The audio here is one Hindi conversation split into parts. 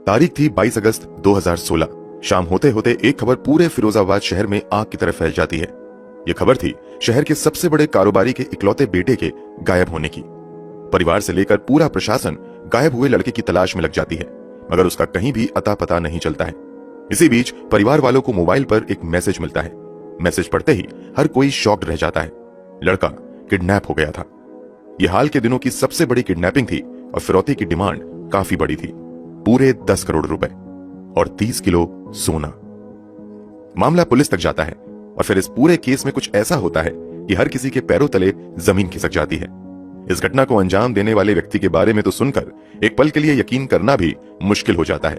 तारीख थी 22 अगस्त 2016। शाम होते होते एक खबर पूरे फिरोजाबाद शहर में आग की तरह फैल जाती है। यह खबर थी शहर के सबसे बड़े कारोबारी के इकलौते बेटे के गायब होने की। परिवार से लेकर पूरा प्रशासन गायब हुए लड़के की तलाश में लग जाती है, मगर उसका कहीं भी अता पता नहीं चलता है। इसी बीच परिवार वालों को मोबाइल पर एक मैसेज मिलता है। मैसेज पढ़ते ही हर कोई शॉक्ड रह जाता है। लड़का किडनैप हो गया था। यह हाल के दिनों की सबसे बड़ी किडनैपिंग थी और फिरौती की डिमांड काफी बड़ी थी, पूरे 10 करोड़ रुपए और 30 किलो सोना। मामला पुलिस तक जाता है और फिर इस पूरे केस में कुछ ऐसा होता है कि हर किसी के पैरों तले जमीन खिसक जाती है। इस घटना को अंजाम देने वाले व्यक्ति के बारे में तो सुनकर एक पल के लिए यकीन करना भी मुश्किल हो जाता है।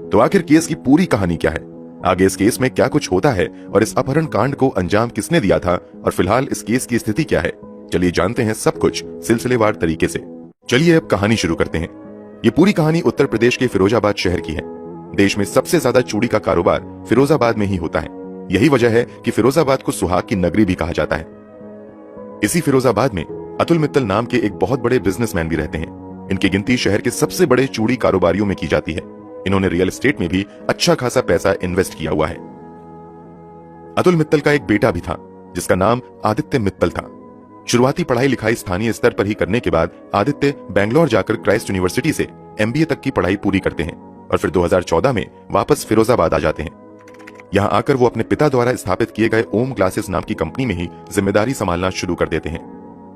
तो आखिर केस की पूरी कहानी क्या है, आगे इस केस में क्या कुछ होता है और इस अपहरण कांड को अंजाम किसने दिया था और फिलहाल इस केस की स्थिति क्या है, चलिए जानते हैं सब कुछ सिलसिलेवार तरीके से। चलिए अब कहानी शुरू करते हैं। ये पूरी कहानी उत्तर प्रदेश के फिरोजाबाद शहर की है। देश में सबसे ज्यादा चूड़ी का कारोबार फिरोजाबाद में ही होता है। यही वजह है कि फिरोजाबाद को सुहाग की नगरी भी कहा जाता है। इसी फिरोजाबाद में अतुल मित्तल नाम के एक बहुत बड़े बिजनेसमैन भी रहते हैं। इनकी गिनती शहर के सबसे बड़े चूड़ी कारोबारियों में की जाती है। इन्होंने रियल एस्टेट में भी अच्छा खासा पैसा इन्वेस्ट किया हुआ है। अतुल मित्तल का एक बेटा भी था जिसका नाम आदित्य मित्तल था। शुरुआती पढ़ाई लिखाई स्थानीय स्तर पर ही करने के बाद आदित्य बेंगलोर जाकर क्राइस्ट यूनिवर्सिटी से MBA तक की पढ़ाई पूरी करते हैं और फिर 2014 में वापस फिरोजाबाद आ जाते हैं। यहां आकर वो अपने पिता द्वारा स्थापित किए गए ओम ग्लासेस नाम की कंपनी में ही जिम्मेदारी संभालना शुरू कर देते हैं।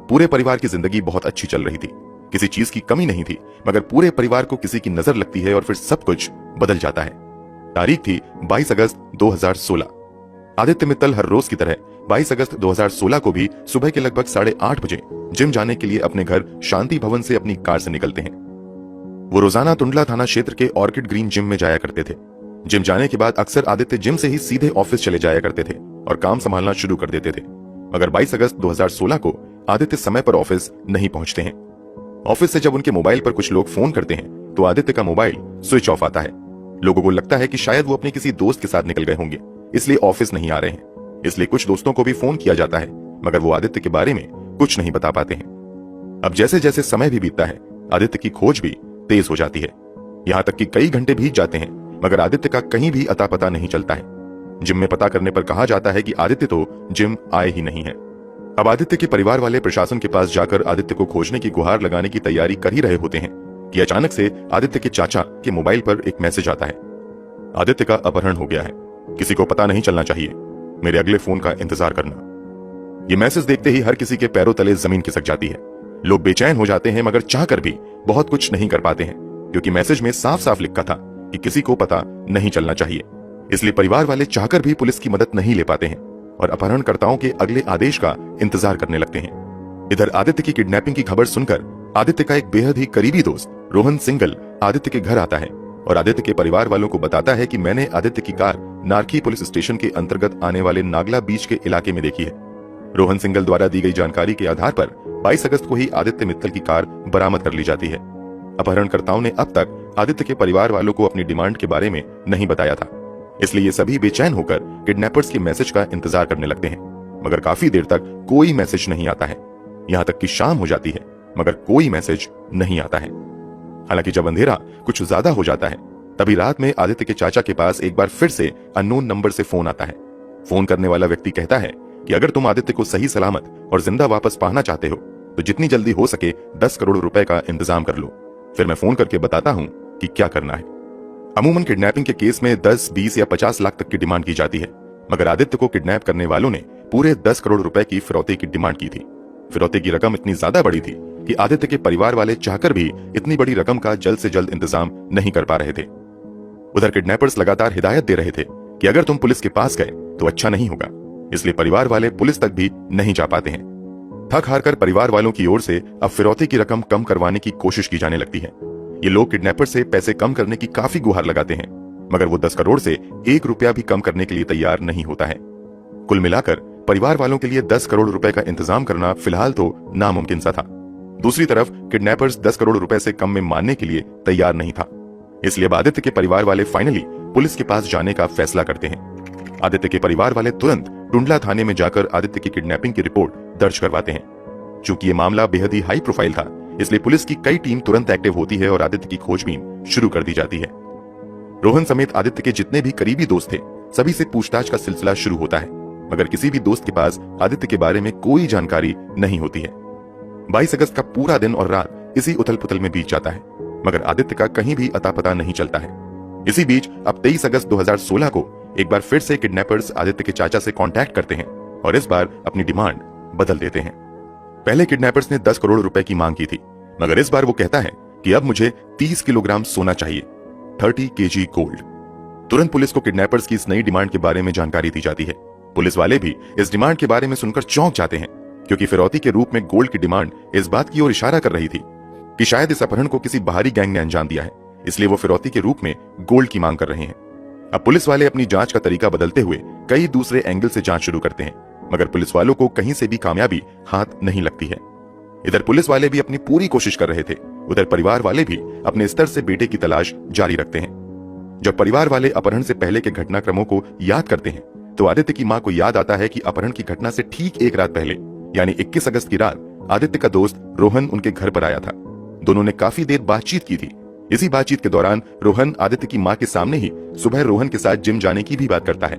पूरे परिवार की जिंदगी बहुत अच्छी चल रही थी, किसी चीज की कमी नहीं थी, मगर पूरे परिवार को किसी की नजर लगती है और फिर सब कुछ बदल जाता है। तारीख थी 22 अगस्त 2016। आदित्य मित्तल हर रोज की तरह 22 अगस्त 2016 को भी सुबह के लगभग 8:30 बजे जिम जाने के लिए अपने घर शांति भवन से अपनी कार से निकलते हैं। वो रोजाना टुंडला थाना क्षेत्र के ऑर्किड ग्रीन जिम में जाया करते थे। जिम जाने के बाद अक्सर आदित्य जिम से ही सीधे ऑफिस चले जाया करते थे और काम संभालना शुरू कर देते थे। मगर 22 अगस्त 2016 को आदित्य समय पर ऑफिस नहीं पहुंचते हैं। ऑफिस से जब उनके मोबाइल पर कुछ लोग फोन करते हैं तो आदित्य का मोबाइल स्विच ऑफ आता है। लोगों को लगता है कि शायद वो अपने किसी दोस्त के साथ निकल गए होंगे, इसलिए ऑफिस नहीं आ रहे हैं। इसलिए कुछ दोस्तों को भी फोन किया जाता है, मगर वो आदित्य के बारे में कुछ नहीं बता पाते हैं। अब जैसे जैसे समय भी बीतता है, आदित्य की खोज भी तेज हो जाती है। यहां तक कि कई घंटे बीत जाते हैं, मगर आदित्य का कहीं भी अता पता नहीं चलता है। जिम में पता करने पर कहा जाता है कि आदित्य तो जिम आए ही नहीं है। अब आदित्य के परिवार वाले प्रशासन के पास जाकर आदित्य को खोजने की गुहार लगाने की तैयारी कर ही रहे होते हैं कि अचानक से आदित्य के चाचा के मोबाइल पर एक मैसेज आता है। आदित्य का अपहरण हो गया है, किसी को पता नहीं चलना चाहिए, मेरे अगले फोन का इंतजार करना। ये मैसेज देखते ही हर किसी के पैरों तले जमीन खिसक जाती है। लोग बेचैन हो जाते हैं, मगर चाहकर भी बहुत कुछ नहीं कर पाते हैं, क्योंकि मैसेज में साफ साफ लिखा था कि किसी को पता नहीं चलना चाहिए। इसलिए परिवार वाले चाहकर भी पुलिस की मदद नहीं ले पाते हैं और अपहरणकर्ताओं के अगले आदेश का इंतजार करने लगते हैं। इधर आदित्य की किडनैपिंग की खबर सुनकर आदित्य का एक बेहद ही करीबी दोस्त रोहन सिंगल आदित्य के घर आता है और आदित्य के परिवार वालों को बताता है कि मैंने आदित्य की कार नारखी पुलिस स्टेशन के अंतर्गत आने वाले नागला बीच के इलाके में देखी है। रोहन सिंगल द्वारा दी गई जानकारी के आधार पर 22 अगस्त को ही आदित्य मित्तल की कार बरामद कर ली जाती है। अपहरणकर्ताओं ने अब तक आदित्य के परिवार वालों को अपनी डिमांड के बारे में नहीं बताया था, इसलिए ये सभी बेचैन होकर किडनैपर्स के मैसेज का इंतजार करने लगते हैं। मगर काफी देर तक कोई मैसेज नहीं आता है। यहां तक कि शाम हो जाती है, मगर कोई मैसेज नहीं आता है। हालांकि जब अंधेरा कुछ ज्यादा हो जाता है, तभी रात में आदित्य के चाचा के पास एक बार फिर से अननोन नंबर से फोन आता है। फोन करने वाला व्यक्ति कहता है कि अगर तुम आदित्य को सही सलामत और जिंदा वापस पाना चाहते हो तो जितनी जल्दी हो सके 10 करोड़ रुपए का इंतजाम कर लो, फिर मैं फोन करके बताता हूं कि क्या करना है। अमूमन किडनैपिंग के केस में 10, 20 या 50 लाख तक की डिमांड की जाती है, मगर आदित्य को किडनैप करने वालों ने पूरे 10 करोड़ रुपए की फिरौती की डिमांड की थी। फिरौती की रकम इतनी ज्यादा बड़ी थी कि आदित्य के परिवार वाले चाहकर भी इतनी बड़ी रकम का जल्द से जल्द इंतजाम नहीं कर पा रहे थे। उधर किडनैपर्स लगातार हिदायत दे रहे थे कि अगर तुम पुलिस के पास गए तो अच्छा नहीं होगा, इसलिए परिवार वाले पुलिस तक भी नहीं जा पाते हैं। थक हार कर परिवार वालों की ओर से अब फिरौती की रकम कम करवाने की कोशिश की जाने लगती है। ये लोग किडनैपर से पैसे कम करने की काफी गुहार लगाते हैं, मगर वो 10 करोड़ से 1 रुपया भी कम करने के लिए तैयार नहीं होता है। कुल मिलाकर परिवार वालों के लिए 10 करोड़ रुपए का इंतजाम करना फिलहाल तो नामुमकिन सा था। दूसरी तरफ किडनैपर्स 10 करोड़ रुपए से कम में मानने के लिए तैयार नहीं था, इसलिए आदित्य के परिवार वाले फाइनली पुलिस के पास जाने का फैसला करते हैं। आदित्य के परिवार वाले तुरंत टुंडला थाने में जाकर आदित्य की किडनैपिंग की रिपोर्ट दर्ज करवाते हैं। चूंकि ये मामला बेहद ही हाई प्रोफाइल था, इसलिए पुलिस की कई टीम तुरंत एक्टिव होती है और आदित्य की खोजबीन शुरू कर दी जाती है। रोहन समेत आदित्य के जितने भी करीबी दोस्त थे सभी से पूछताछ का सिलसिला शुरू होता है, मगर किसी भी दोस्त के पास आदित्य के बारे में कोई जानकारी नहीं होती है। 22 अगस्त का पूरा दिन और रात इसी उथल पुथल में बीत जाता है, मगर आदित्य का कहीं भी अता पता नहीं चलता है। इसी बीच अब 23 अगस्त 2016 को एक बार फिर से किडनैपर्स आदित्य के चाचा से कांटेक्ट करते हैं और इस बार अपनी डिमांड बदल देते हैं। पहले किडनैपर्स ने 10 करोड़ रुपए की मांग की थी, मगर इस बार वो कहता है कि अब मुझे 30 किलोग्राम सोना चाहिए, 30 kg गोल्ड। तुरंत पुलिस को किडनैपर्स की इस नई डिमांड के बारे में जानकारी दी जाती है। पुलिस वाले भी इस डिमांड के बारे में सुनकर चौंक जाते हैं, क्योंकि फिरौती के रूप में गोल्ड की डिमांड इस बात की ओर इशारा कर रही थी कि शायद इस अपहरण को किसी बाहरी गैंग ने अंजाम दिया है, इसलिए वो फिरौती के रूप में गोल्ड की मांग कर रहे हैं। अब पुलिस वाले अपनी जांच का तरीका बदलते हुए कई दूसरे एंगल से जांच शुरू करते हैं, मगर पुलिस वालों को कहीं से भी कामयाबी हाथ नहीं लगती है। इधर पुलिस वाले भी अपनी पूरी कोशिश कर रहे थे, उधर परिवार वाले भी अपने स्तर से बेटे की तलाश जारी रखते हैं। जब परिवार वाले अपहरण से पहले के घटनाक्रमों को याद करते हैं तो आदित्य की मां को याद आता है कि अपहरण की घटना से ठीक एक रात पहले यानी 21 अगस्त की रात आदित्य का दोस्त रोहन उनके घर पर आया था। दोनों ने काफी देर बातचीत की थी। इसी बातचीत के दौरान रोहन आदित्य की मां के सामने ही सुबह रोहन के साथ जिम जाने की भी बात करता है।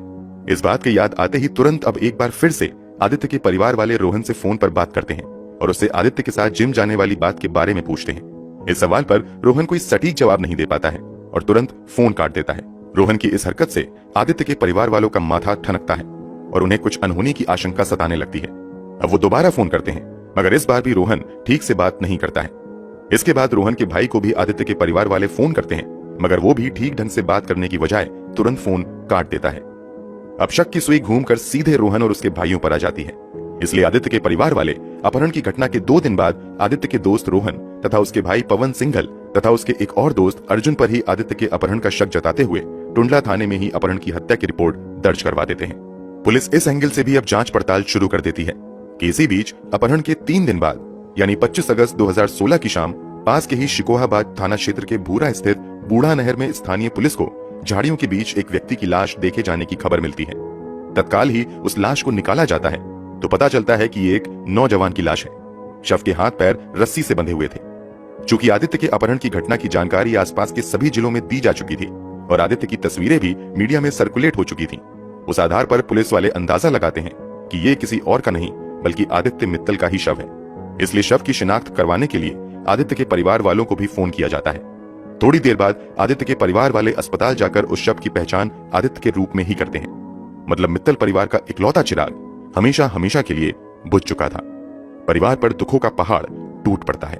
इस बात के याद आते ही तुरंत अब एक बार फिर से आदित्य के परिवार वाले रोहन से फोन पर बात करते हैं और उससे आदित्य के साथ जिम जाने वाली बात के बारे में पूछते हैं। इस सवाल पर रोहन कोई सटीक जवाब नहीं दे पाता है और तुरंत फोन काट देता है। रोहन की इस हरकत से आदित्य के परिवार वालों का माथा ठनकता है और उन्हें कुछ अनहोनी की आशंका सताने लगती है। अब वो दोबारा फोन करते हैं, मगर इस बार भी रोहन ठीक से बात नहीं करता है। इसके बाद रोहन के भाई को भी आदित्य के परिवार वाले फोन करते हैं, मगर वो भी ठीक ढंग से बात करने की बजाय तुरंत फोन काट देता है। अब शक की सुई घूमकर सीधे रोहन और उसके भाइयों पर आ जाती है, इसलिए आदित्य के परिवार वाले अपहरण की घटना के 2 दिन बाद आदित्य के दोस्त रोहन तथा उसके भाई पवन सिंघल तथा उसके एक और दोस्त अर्जुन पर ही आदित्य के अपहरण का शक जताते हुए टुंडला थाने में ही अपहरण की हत्या की रिपोर्ट दर्ज करवा देते हैं। पुलिस इस एंगल से भी अब जांच पड़ताल शुरू कर देती है कि इसी बीच अपहरण के 3 दिन बाद यानी 25 अगस्त 2016 की शाम पास के ही शिकोहाबाद थाना क्षेत्र के भूरा स्थित बूढ़ा नहर में स्थानीय पुलिस को झाड़ियों के बीच एक व्यक्ति की लाश देखे जाने की खबर मिलती है। तत्काल ही उस लाश को निकाला जाता है तो पता चलता है कि ये एक नौजवान की लाश है। शव के हाथ पैर रस्सी से बंधे हुए थे। चूंकि आदित्य के अपहरण की घटना की जानकारी आसपास के सभी जिलों में दी जा चुकी थी और आदित्य की तस्वीरें भी मीडिया में सर्कुलेट हो चुकी थीं, उस आधार पर पुलिस वाले अंदाजा लगाते हैं कि ये किसी और का नहीं बल्कि आदित्य मित्तल का ही शव है। इसलिए शव की शिनाख्त करवाने के लिए आदित्य के परिवार वालों को भी फोन किया जाता है। थोड़ी देर बाद आदित्य के परिवार वाले अस्पताल जाकर उस शव की पहचान आदित्य के रूप में ही करते हैं। मतलब मित्तल परिवार का इकलौता चिराग हमेशा हमेशा के लिए बुझ चुका था। परिवार पर दुखों का पहाड़ टूट पड़ता है।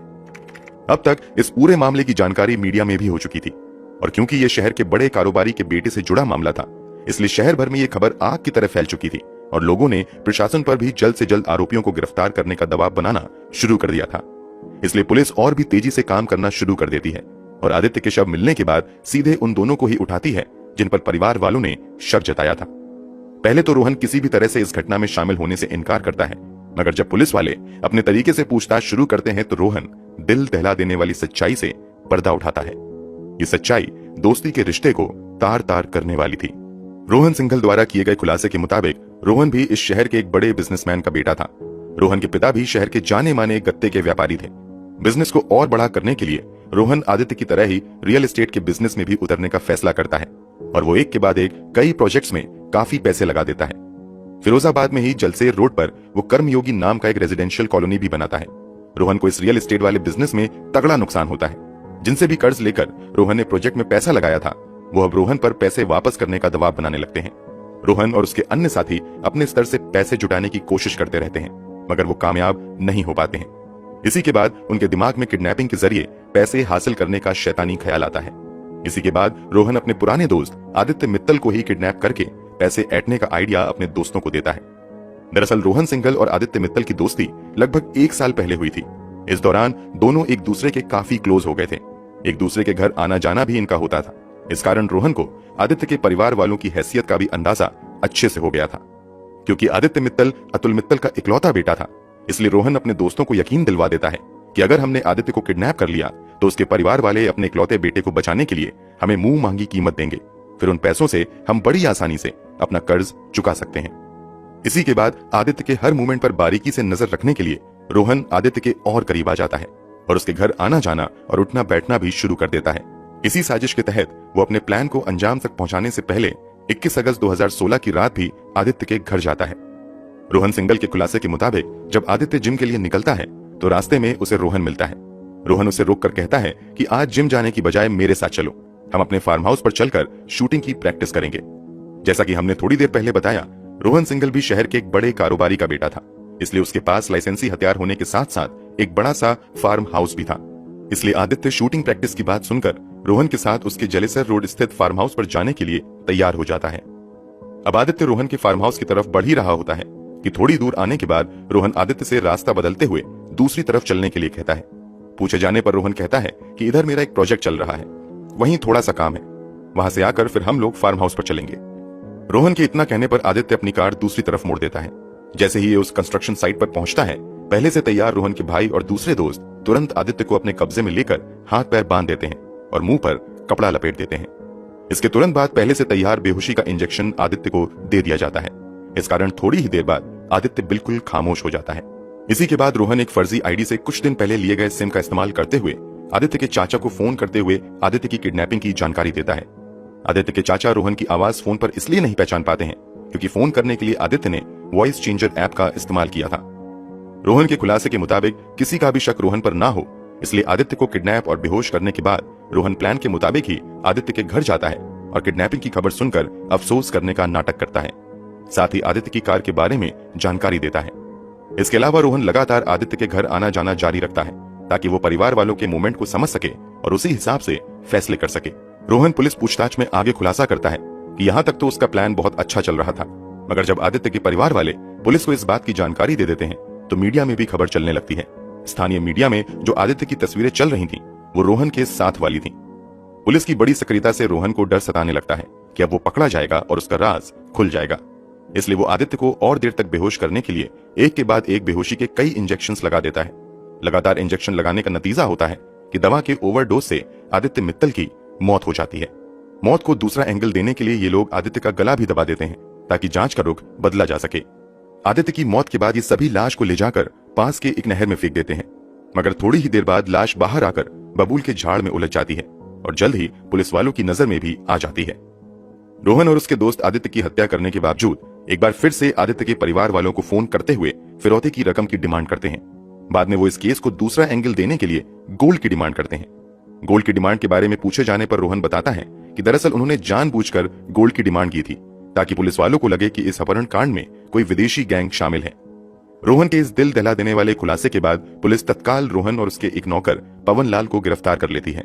अब तक इस पूरे मामले की जानकारी मीडिया में भी हो चुकी थी और क्योंकि ये शहर के बड़े कारोबारी के बेटे से जुड़ा मामला था, इसलिए शहर भर में ये खबर आग की तरह फैल चुकी थी और लोगों ने प्रशासन पर भी जल्द से जल्द आरोपियों को गिरफ्तार करने का दबाव बनाना शुरू कर दिया था। इसलिए पुलिस और भी तेजी से काम करना शुरू कर देती है और आदित्य के शव मिलने के बाद सीधे उन दोनों को ही उठाती है जिन पर परिवार वालों ने शक जताया था। पहले तो रोहन किसी भी तरह से इस घटना में शामिल होने से इनकार करता है, मगर जब पुलिस वाले अपने तरीके से पूछताछ शुरू करते हैं तो रोहन दिल दहला देने वाली सच्चाई से पर्दा उठाता है। ये सच्चाई दोस्ती के रिश्ते को तार तार करने वाली थी। रोहन सिंघल द्वारा किए गए खुलासे के मुताबिक रोहन भी इस शहर के एक बड़े बिजनेसमैन का बेटा था। रोहन के पिता भी शहर के जाने माने गत्ते के व्यापारी थे। बिजनेस को और बड़ा करने के लिए रोहन आदित्य की तरह ही रियल एस्टेट के बिजनेस में भी उतरने का फैसला करता है और वो एक के बाद एक कई प्रोजेक्ट्स में काफी पैसे लगा देता है। फिरोजाबाद में ही जलसेर रोड पर वो कर्मयोगी नाम का एक रेजिडेंशियल कॉलोनी भी बनाता है। रोहन को इस रियल एस्टेट वाले बिजनेस में तगड़ा नुकसान होता है। जिनसे भी कर्ज लेकर रोहन ने प्रोजेक्ट में पैसा लगाया था, वो अब रोहन पर पैसे वापस करने का दबाव बनाने लगते हैं। रोहन और उसके अन्य साथी अपने स्तर से पैसे जुटाने की कोशिश करते रहते हैं, मगर वो कामयाब नहीं हो पाते हैं। इसी के बाद उनके दिमाग में किडनैपिंग के जरिए पैसे हासिल करने का शैतानी ख्याल आता है। इसी के बाद रोहन अपने पुराने दोस्त आदित्य मित्तल को ही किडनैप करके पैसे ऐंठने का आइडिया अपने दोस्तों को देता है। दरअसल रोहन सिंघल और आदित्य मित्तल की दोस्ती लगभग 1 साल पहले हुई थी। इस दौरान दोनों एक दूसरे के काफी क्लोज हो गए थे। एक दूसरे के घर आना जाना भी इनका होता था। इस कारण रोहन को आदित्य के परिवार वालों की हैसियत का भी अंदाजा अच्छे से हो गया था। क्योंकि आदित्य मित्तल अतुल मित्तल का इकलौता बेटा था, इसलिए रोहन अपने दोस्तों को यकीन दिलवा देता है कि अगर हमने आदित्य को किडनैप कर लिया तो उसके परिवार वाले अपने इकलौते बेटे को बचाने के लिए हमें मुंह मांगी कीमत देंगे। फिर उन पैसों से हम बड़ी आसानी से अपना कर्ज चुका सकते हैं। इसी के बाद आदित्य के हर मूवमेंट पर बारीकी से नजर रखने के लिए रोहन आदित्य के और करीब आ जाता है और उसके घर आना जाना और उठना बैठना भी शुरू कर देता है। इसी साजिश के तहत वो अपने प्लान को अंजाम तक पहुंचाने से पहले 21 अगस्त 2016 की रात भी आदित्य के घर जाता है। रोहन सिंघल के खुलासे के मुताबिक जब आदित्य जिम के लिए निकलता है तो रास्ते में उसे रोहन मिलता है। रोहन उसे रोककर कहता है कि आज जिम जाने की बजाय मेरे साथ चलो, हम अपने फार्म हाउस पर चलकर शूटिंग की प्रैक्टिस करेंगे। जैसा कि हमने थोड़ी देर पहले बताया, रोहन सिंघल भी शहर के एक बड़े कारोबारी का बेटा था, इसलिए उसके पास लाइसेंसी हथियार होने के साथ साथ एक बड़ा सा फार्म हाउस भी था। इसलिए आदित्य शूटिंग प्रैक्टिस की बात सुनकर रोहन के साथ उसके जलेसर रोड स्थित फार्म हाउस पर जाने के लिए तैयार हो जाता है। अब आदित्य रोहन के फार्म हाउस की तरफ बढ़ ही रहा होता है कि थोड़ी दूर आने के बाद रोहन आदित्य से रास्ता बदलते हुए दूसरी तरफ चलने के लिए कहता है। पूछे जाने पर रोहन कहता है कि इधर मेरा एक प्रोजेक्ट चल रहा है, वहीं थोड़ा सा काम है, वहां से आकर फिर हम लोग फार्म हाउस पर चलेंगे। रोहन के इतना कहने पर आदित्य अपनी कार दूसरी तरफ मोड़ देता है। जैसे ही ये उस कंस्ट्रक्शन साइट पर पहुंचता है, पहले से तैयार रोहन के भाई और दूसरे दोस्त तुरंत आदित्य को अपने कब्जे में लेकर हाथ पैर बांध देते हैं और मुंह पर कपड़ा लपेट देते हैं। इसके तुरंत बाद पहले से तैयार बेहोशी का इंजेक्शन आदित्य को दे दिया जाता है। इस कारण थोड़ी ही देर बाद आदित्य बिल्कुल खामोश हो जाता है। इसी के बाद रोहन एक फर्जी आईडी से कुछ दिन पहले लिए गए सिम का इस्तेमाल करते हुए आदित्य के चाचा को फोन करते हुए आदित्य की किडनैपिंग की जानकारी देता है। आदित्य के चाचा रोहन की आवाज फोन पर इसलिए नहीं पहचान पाते हैं क्योंकि फोन करने के लिए आदित्य ने वॉइस चेंजर ऐप का इस्तेमाल किया था। रोहन के खुलासे के मुताबिक किसी का भी शक रोहन पर ना हो, इसलिए आदित्य को किडनैप और बेहोश करने के बाद रोहन प्लान के मुताबिक ही आदित्य के घर जाता है और किडनैपिंग की खबर सुनकर अफसोस करने का नाटक करता है। साथ ही आदित्य की कार के बारे में जानकारी देता है। इसके अलावा रोहन लगातार आदित्य के घर आना जाना जारी रखता है ताकि वो परिवार वालों के मूवमेंट को समझ सके और उसी हिसाब से फैसले कर सके। रोहन पुलिस पूछताछ में आगे खुलासा करता है कि यहाँ तक तो उसका प्लान बहुत अच्छा चल रहा था, मगर जब आदित्य के परिवार वाले पुलिस को इस बात की जानकारी दे देते हैं तो मीडिया में भी खबर चलने लगती है। स्थानीय मीडिया में जो आदित्य की तस्वीरें चल रही थीं, वो रोहन के साथ वाली थीं। पुलिस की बड़ी सक्रियता से रोहन को डर सताने लगता है कि अब वो पकड़ा जाएगा और उसका राज खुल जाएगा। इसलिए वो आदित्य को और देर तक बेहोश करने के लिए एक के बाद एक बेहोशी के कई इंजेक्शंस लगा देता है। लगातार इंजेक्शन लगाने का नतीजा होता है कि दवा के ओवरडोज से आदित्य मित्तल की मौत हो जाती है। मौत को दूसरा एंगल देने के लिए ये लोग आदित्य का गला भी दबा देते हैं ताकि जांच का रुख बदला जा सके। आदित्य की मौत के बाद ये सभी लाश को ले जाकर पास के एक नहर में फेंक देते हैं, मगर थोड़ी ही देर बाद लाश बाहर आकर बबूल के झाड़ में उलझ जाती है और जल्द ही पुलिस वालों की नजर में भी आ जाती है। रोहन और उसके दोस्त आदित्य की हत्या करने के बावजूद एक बार फिर से आदित्य के परिवार वालों को फोन करते हुए फिरौती की रकम की डिमांड करते हैं। बाद में वो इस केस को दूसरा एंगल देने के लिए गोल्ड की डिमांड करते हैं। गोल्ड की डिमांड के बारे में पूछे जाने पर रोहन बताता है कि दरअसल उन्होंने जानबूझकर गोल्ड की डिमांड की थी ताकि पुलिस वालों को लगे कि इस अपहरण कांड में कोई विदेशी गैंग शामिल है। रोहन के इस दिल दहला देने वाले खुलासे के बाद पुलिस तत्काल रोहन और उसके एक नौकर पवन लाल को गिरफ्तार कर लेती है।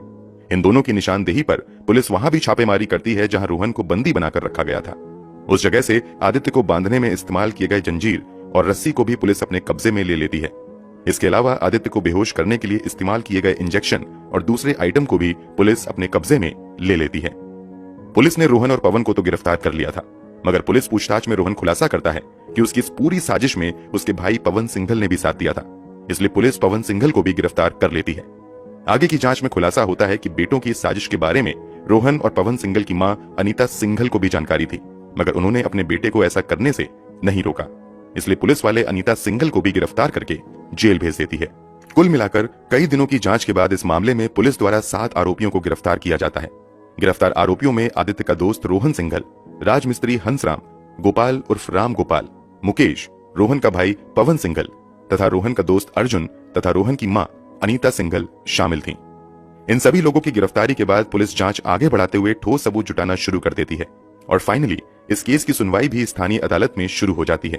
इन दोनों की निशानदेही पर पुलिस वहां भी छापेमारी करती है जहां रोहन को बंदी बनाकर रखा गया था। उस जगह से आदित्य को बांधने में इस्तेमाल किए गए जंजीर और रस्सी को भी पुलिस अपने कब्जे में ले लेती है। इसके अलावा आदित्य को बेहोश करने के लिए इस्तेमाल किए गए इंजेक्शन और दूसरे आइटम को भी पुलिस अपने कब्जे में ले लेती है। पुलिस ने रोहन और पवन को तो गिरफ्तार कर लिया था, मगर पुलिस पूछताछ में रोहन खुलासा करता है कि उसकी इस पूरी साजिश में उसके भाई पवन सिंघल ने भी साथ दिया था। इसलिए पुलिस पवन सिंघल को भी गिरफ्तार कर लेती है। आगे की जांच में खुलासा होता है कि बेटों की इस साजिश के बारे में रोहन और पवन सिंघल की मां अनीता सिंघल को भी जानकारी थी, मगर उन्होंने अपने बेटे को ऐसा करने से नहीं रोका। इसलिए पुलिस वाले अनीता सिंघल को भी गिरफ्तार करके जेल भेज देती है। कुल मिलाकर कई दिनों की जांच के बाद इस मामले में पुलिस द्वारा 7 आरोपियों को गिरफ्तार किया जाता है। गिरफ्तार आरोपियों में आदित्य का दोस्त रोहन सिंघल, राजमिस्त्री हंसराम, गोपाल उर्फ राम गोपाल, मुकेश, रोहन का भाई पवन सिंघल तथा रोहन का दोस्त अर्जुन तथा रोहन की मां अनीता सिंघल शामिल थीं। इन सभी लोगों की गिरफ्तारी के बाद पुलिस जांच आगे बढ़ाते हुए ठोस सबूत जुटाना शुरू कर देती है और फाइनली इस केस की सुनवाई भी स्थानीय अदालत में शुरू हो जाती है।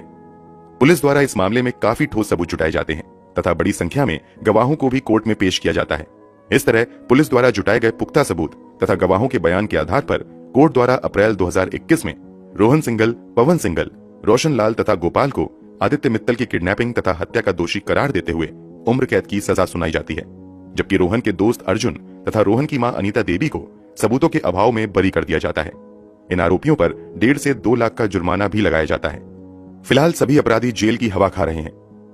पुलिस द्वारा इस मामले में काफी ठोस सबूत जुटाए जाते हैं तथा बड़ी संख्या में गवाहों को भी कोर्ट में पेश किया जाता है। इस तरह पुलिस द्वारा जुटाए गए पुख्ता सबूत तथा गवाहों के बयान के आधार पर कोर्ट द्वारा अप्रैल 2021 में रोहन सिंघल, पवन सिंघल, रोशन लाल तथा गोपाल को आदित्य मित्तल की किडनैपिंग तथा हत्या का दोषी करार देते हुए उम्र कैद की सजा सुनाई जाती है, जबकि रोहन के दोस्त अर्जुन तथा रोहन की मां अनीता देवी को सबूतों के अभाव में बरी कर दिया जाता है। इन आरोपियों पर 1.5 से 2 लाख का जुर्माना भी लगाया जाता है। फिलहाल सभी अपराधी जेल की हवा खा रहे हैं।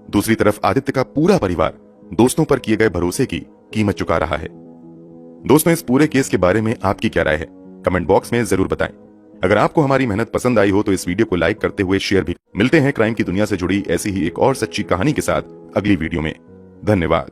दूसरी तरफ आदित्य का पूरा परिवार दोस्तों पर किए गए भरोसे की कीमत चुका रहा है। दोस्तों, इस पूरे केस के बारे में आपकी क्या राय है? कमेंट बॉक्स में जरूर बताएं। अगर आपको हमारी मेहनत पसंद आई हो तो इस वीडियो को लाइक करते हुए शेयर भी। मिलते हैं क्राइम की दुनिया से जुड़ी ऐसी ही एक और सच्ची कहानी के साथ अगली वीडियो में। धन्यवाद।